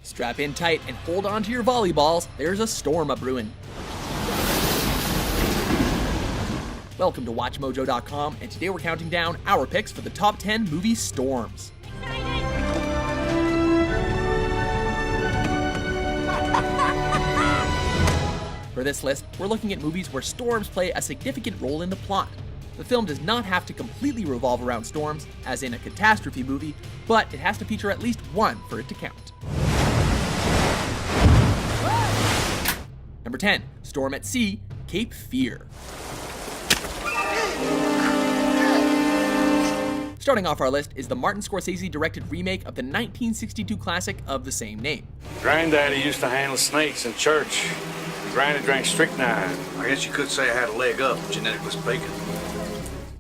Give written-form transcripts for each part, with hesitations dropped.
Strap in tight and hold on to your volleyballs, there's a storm a-brewin'. Welcome to WatchMojo.com, and today we're counting down our picks for the top 10 movie storms. For this list, we're looking at movies where storms play a significant role in the plot. The film does not have to completely revolve around storms, as in a catastrophe movie, but it has to feature at least one for it to count. Number 10, Storm at Sea, Cape Fear. Starting off our list is the Martin Scorsese-directed remake of the 1962 classic of the same name. Granddaddy used to handle snakes in church. Granny drank strychnine. I guess you could say I had a leg up, genetically speaking.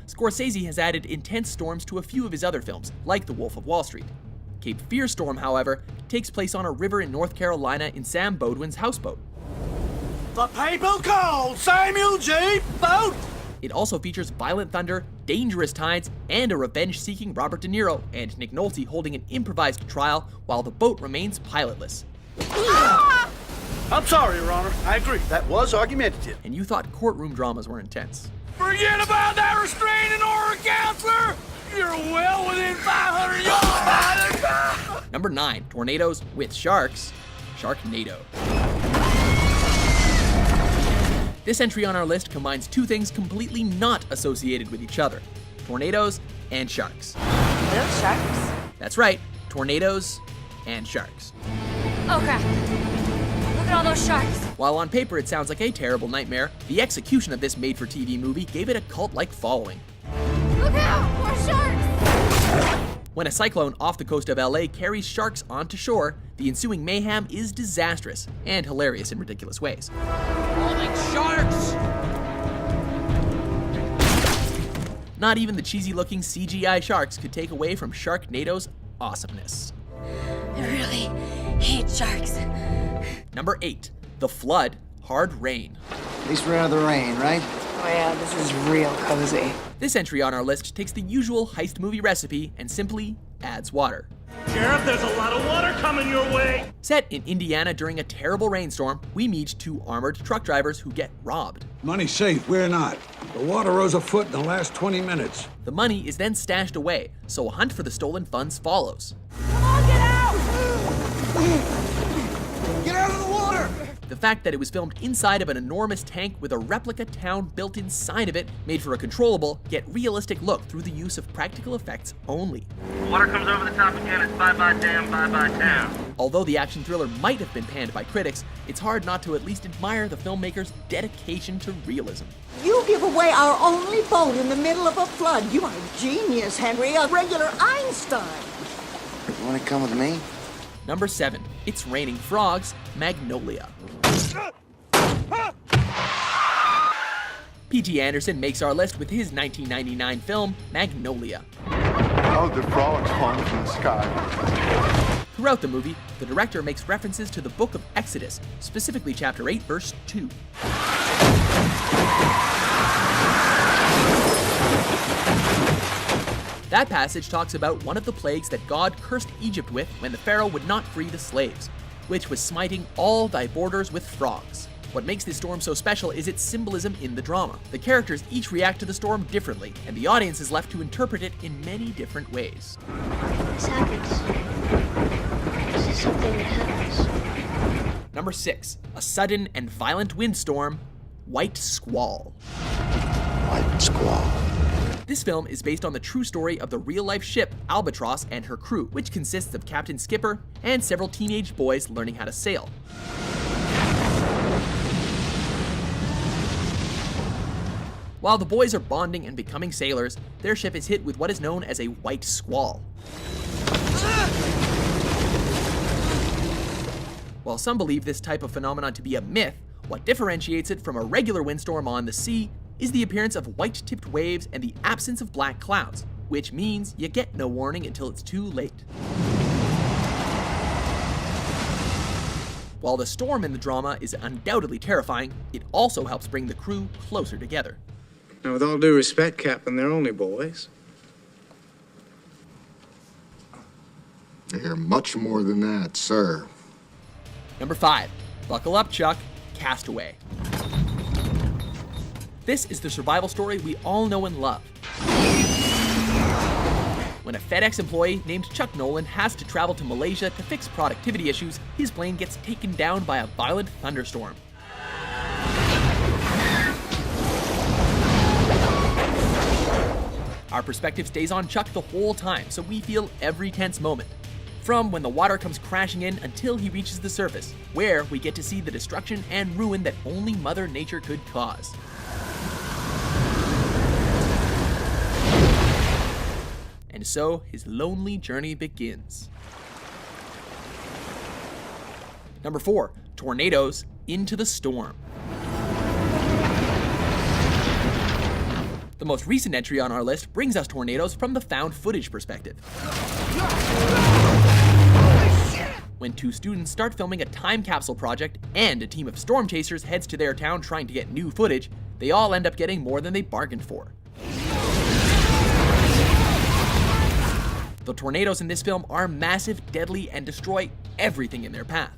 Scorsese has added intense storms to a few of his other films, like The Wolf of Wall Street. Cape Fear storm, however, takes place on a river in North Carolina in Sam Bodwin's houseboat. The people called Samuel G. Boat! It also features violent thunder, dangerous tides, and a revenge-seeking Robert De Niro and Nick Nolte holding an improvised trial while the boat remains pilotless. I'm sorry, Your Honor. I agree. That was argumentative. And you thought courtroom dramas were intense. Forget about that restraining order, counselor! You're well within 500 yards! Number 9, Tornadoes with Sharks, Sharknado. This entry on our list combines two things completely not associated with each other: tornadoes and sharks. Those sharks? That's right, tornadoes and sharks. Oh crap. Look at all those sharks. While on paper it sounds like a terrible nightmare, the execution of this made-for-TV movie gave it a cult-like following. Look out! More sharks! When a cyclone off the coast of LA carries sharks onto shore, the ensuing mayhem is disastrous and hilarious in ridiculous ways. Falling sharks! Not even the cheesy-looking CGI sharks could take away from Sharknado's awesomeness. I really hate sharks. Number 8, The Flood, Hard Rain. At least we're out of the rain, right? Oh yeah, this is real cozy. This entry on our list takes the usual heist movie recipe and simply adds water. Sheriff, there's a lot of water coming your way. Set in Indiana during a terrible rainstorm, we meet two armored truck drivers who get robbed. Money's safe, we're not. The water rose a foot in the last 20 minutes. The money is then stashed away, so a hunt for the stolen funds follows. Come on, get out! Get out of the water! The fact that it was filmed inside of an enormous tank with a replica town built inside of it made for a controllable, yet realistic look through the use of practical effects only. Water comes over the top again, it's bye-bye dam, bye-bye town. Although the action thriller might have been panned by critics, it's hard not to at least admire the filmmaker's dedication to realism. You give away our only boat in the middle of a flood. You are a genius, Henry, a regular Einstein. You want to come with me? Number 7, It's Raining Frogs, Magnolia. P.T. Anderson makes our list with his 1999 film, Magnolia. Oh, the frogs falling from the sky. Throughout the movie, the director makes references to the book of Exodus, specifically chapter 8, verse 2. That passage talks about one of the plagues that God cursed Egypt with when the Pharaoh would not free the slaves, which was smiting all thy borders with frogs. What makes this storm so special is its symbolism in the drama. The characters each react to the storm differently, and the audience is left to interpret it in many different ways. This happens. This is something that happens. Number 6, a sudden and violent windstorm, White Squall. White Squall. This film is based on the true story of the real-life ship Albatross and her crew, which consists of Captain Skipper and several teenage boys learning how to sail. While the boys are bonding and becoming sailors, their ship is hit with what is known as a white squall. While some believe this type of phenomenon to be a myth, what differentiates it from a regular windstorm on the sea is the appearance of white-tipped waves and the absence of black clouds, which means you get no warning until it's too late. While the storm in the drama is undoubtedly terrifying, it also helps bring the crew closer together. Now, with all due respect, Captain, they're only boys. They're much more than that, sir. Number 5. Buckle up, Chuck. Castaway. This is the survival story we all know and love. When a FedEx employee named Chuck Nolan has to travel to Malaysia to fix productivity issues, his plane gets taken down by a violent thunderstorm. Our perspective stays on Chuck the whole time, so we feel every tense moment. From when the water comes crashing in until he reaches the surface, where we get to see the destruction and ruin that only Mother Nature could cause. And so his lonely journey begins. Number 4. Tornadoes into the storm. The most recent entry on our list brings us tornadoes from the found footage perspective. When 2 students start filming a time capsule project and a team of storm chasers heads to their town trying to get new footage, they all end up getting more than they bargained for. The tornadoes in this film are massive, deadly, and destroy everything in their path.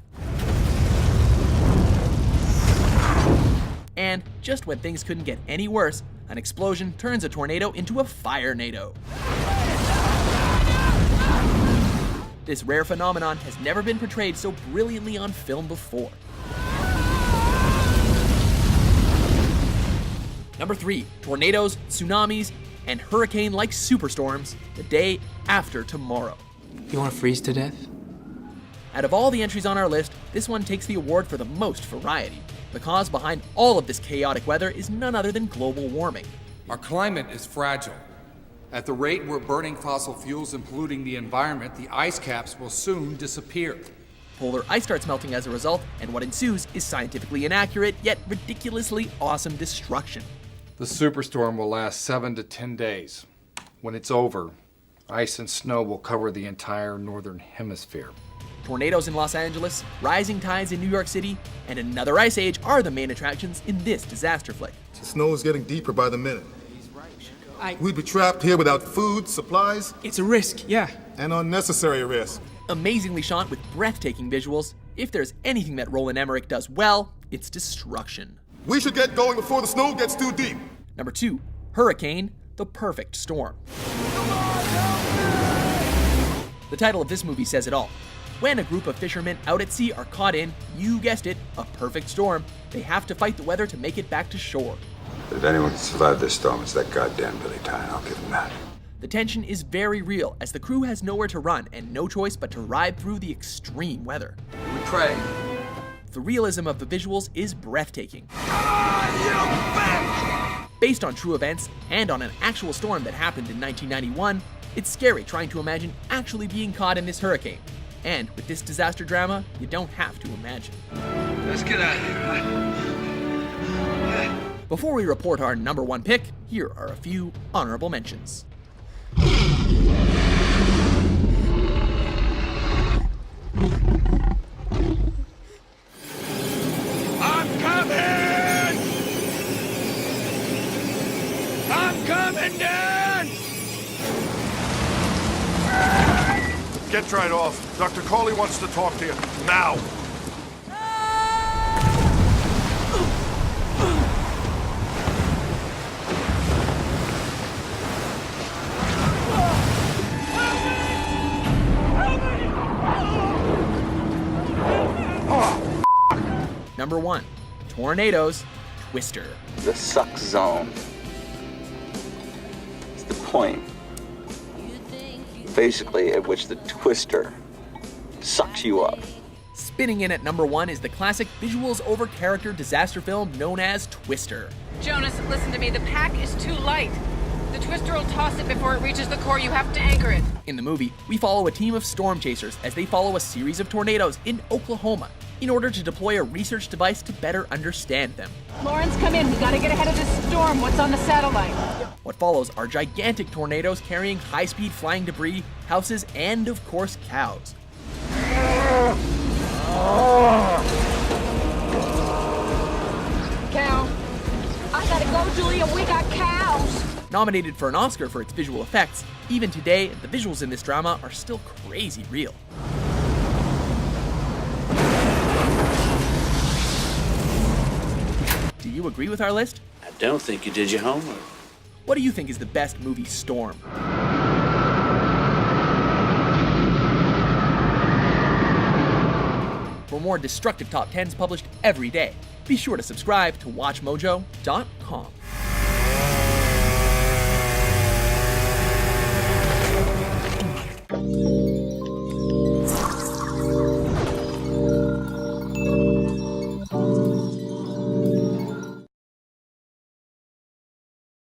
And just when things couldn't get any worse, an explosion turns a tornado into a fire-nado. This rare phenomenon has never been portrayed so brilliantly on film before. Number 3. Tornadoes, tsunamis, and hurricane-like superstorms the day after tomorrow. You want to freeze to death? Out of all the entries on our list, this one takes the award for the most variety. The cause behind all of this chaotic weather is none other than global warming. Our climate is fragile. At the rate we're burning fossil fuels and polluting the environment, the ice caps will soon disappear. Polar ice starts melting as a result, and what ensues is scientifically inaccurate yet ridiculously awesome destruction. The superstorm will last 7 to 10 days. When it's over, ice and snow will cover the entire northern hemisphere. Tornadoes in Los Angeles, rising tides in New York City, and another ice age are the main attractions in this disaster flick. The snow is getting deeper by the minute. We'd be trapped here without food, supplies. It's a risk, yeah. An unnecessary risk. Amazingly shot with breathtaking visuals, if there's anything that Roland Emmerich does well, it's destruction. We should get going before the snow gets too deep. Number 2, Hurricane, the perfect storm. The title of this movie says it all. When a group of fishermen out at sea are caught in, you guessed it, a perfect storm, they have to fight the weather to make it back to shore. If anyone can survive this storm, it's that goddamn Billy Tyne. I'll give him that. The tension is very real, as the crew has nowhere to run and no choice but to ride through the extreme weather. We pray. The realism of the visuals is breathtaking. Based on true events and on an actual storm that happened in 1991, it's scary trying to imagine actually being caught in this hurricane. And with this disaster drama, you don't have to imagine. Let's get out of here. Before we report our number 1 pick, here are a few honorable mentions. I'm coming! I'm coming, Dad! Get right off. Dr. Coley wants to talk to you. Now! Number 1, Tornadoes, Twister. The suck zone. It's the point, basically, at which the twister sucks you up. Spinning in at number 1 is the classic visuals over character disaster film known as Twister. Jonas, listen to me. The pack is too light. The twister will toss it before it reaches the core. You have to anchor it. In the movie, we follow a team of storm chasers as they follow a series of tornadoes in Oklahoma in order to deploy a research device to better understand them. Lawrence, come in. We gotta get ahead of this storm. What's on the satellite? What follows are gigantic tornadoes carrying high-speed flying debris, houses, and of course, cows. Cow. I gotta go, Julia. We got cows. Nominated for an Oscar for its visual effects, even today, the visuals in this drama are still crazy real. Do you agree with our list? I don't think you did your homework. What do you think is the best movie Storm? For more destructive top 10s published every day, be sure to subscribe to WatchMojo.com.